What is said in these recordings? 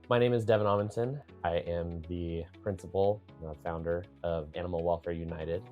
My name is Devin Amundsen. I am the principal and founder of Animal Welfare United.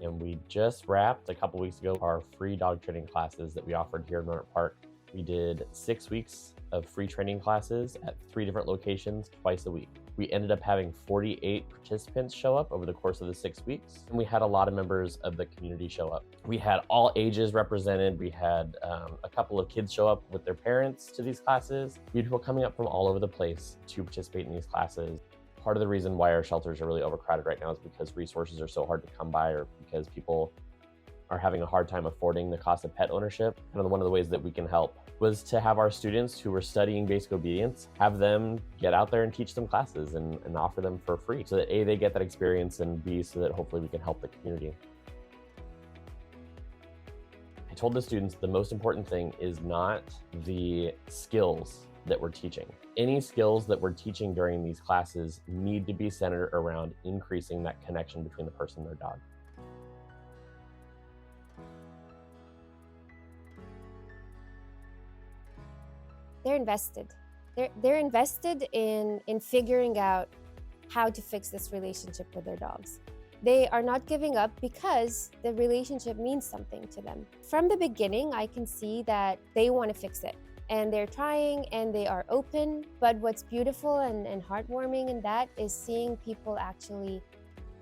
And we just wrapped a couple weeks ago our free dog training classes that we offered here in Rohnert Park. We did 6 weeks of free training classes at 3 different locations twice a week. We ended up having 48 participants show up over the course of the 6 weeks, and we had a lot of members of the community show up. We had all ages represented. We had a couple of kids show up with their parents to these classes. We had people coming up from all over the place to participate in these classes. Part of the reason why our shelters are really overcrowded right now is because resources are so hard to come by, or because people are having a hard time affording the cost of pet ownership. And one of the ways that we can help was to have our students who were studying basic obedience, have them get out there and teach them classes and offer them for free, so that A, they get that experience, and B, so that hopefully we can help the community. I told the students the most important thing is not the skills that we're teaching. Any skills that we're teaching during these classes need to be centered around increasing that connection between the person and their dog. They're invested. They're invested in figuring out how to fix this relationship with their dogs. They are not giving up because the relationship means something to them. From the beginning, I can see that they want to fix it, and they're trying and they are open. But what's beautiful and heartwarming in that is seeing people actually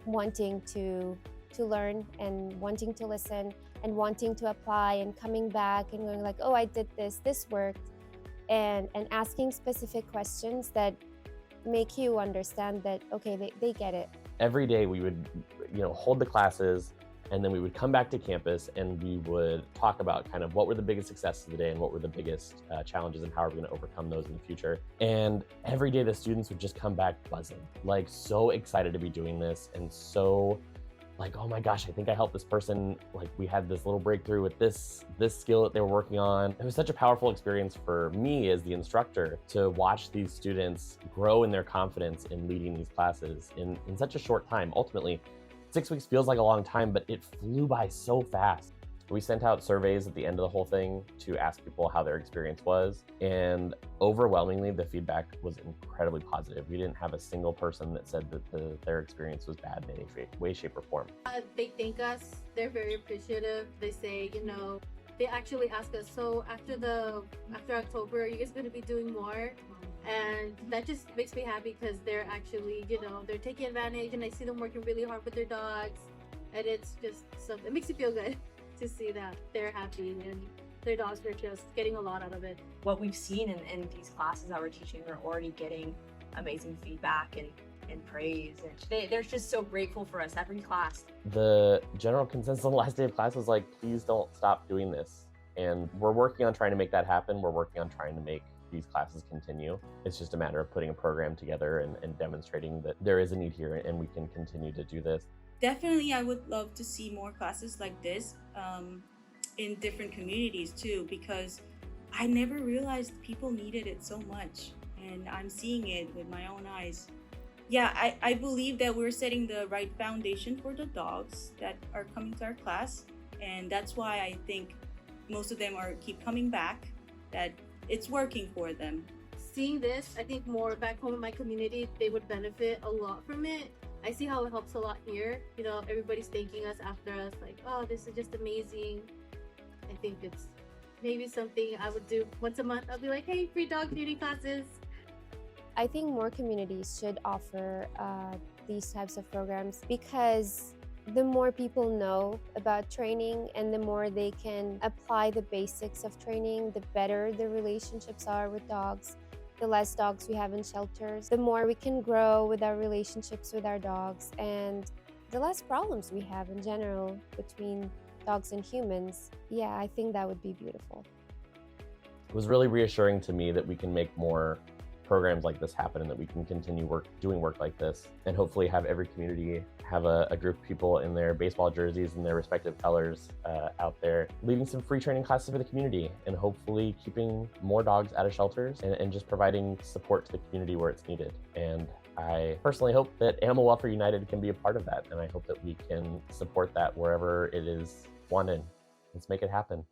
wanting to learn and wanting to listen and wanting to apply and coming back and going like, oh, I did this worked. And asking specific questions that make you understand that, okay, they get it. Every day we would, hold the classes, and then we would come back to campus and we would talk about kind of what were the biggest successes of the day and what were the biggest challenges and how are we going to overcome those in the future. And every day the students would just come back buzzing, like so excited to be doing this, and so like, oh my gosh, I think I helped this person. Like, we had this little breakthrough with this skill that they were working on. It was such a powerful experience for me as the instructor to watch these students grow in their confidence in leading these classes in such a short time. Ultimately, 6 weeks feels like a long time, but it flew by so fast. We sent out surveys at the end of the whole thing to ask people how their experience was, and overwhelmingly the feedback was incredibly positive. We didn't have a single person that said that their experience was bad in any way, shape, or form. They thank us. They're very appreciative. They say, they actually ask us, so after October, are you guys going to be doing more? And that just makes me happy, because they're actually, they're taking advantage, and I see them working really hard with their dogs, and it's just something. It makes you feel good to see that they're happy and their dogs are just getting a lot out of it. What we've seen in these classes that we're teaching, they're already getting amazing feedback and praise, and they're just so grateful for us every class. The general consensus on the last day of class was like, please don't stop doing this. And we're working on trying to make that happen. We're working on trying to make these classes continue. It's just a matter of putting a program together and demonstrating that there is a need here and we can continue to do this. Definitely, I would love to see more classes like this in different communities too, because I never realized people needed it so much, and I'm seeing it with my own eyes. Yeah, I believe that we're setting the right foundation for the dogs that are coming to our class, and that's why I think most of them keep coming back, that it's working for them. Seeing this, I think more back home in my community, they would benefit a lot from it. I see how it helps a lot here. Everybody's thanking us after us, like, oh, this is just amazing. I think it's maybe something I would do once a month. I'll be like, hey, free dog training classes. I think more communities should offer these types of programs, because the more people know about training and the more they can apply the basics of training, the better the relationships are with dogs. The less dogs we have in shelters, the more we can grow with our relationships with our dogs, and the less problems we have in general between dogs and humans. Yeah, I think that would be beautiful. It was really reassuring to me that we can make more programs like this happen, and that we can continue doing work like this, and hopefully have every community have a group of people in their baseball jerseys and their respective colors out there leading some free training classes for the community, and hopefully keeping more dogs out of shelters and just providing support to the community where it's needed. And I personally hope that Animal Welfare United can be a part of that, and I hope that we can support that wherever it is wanted. Let's make it happen.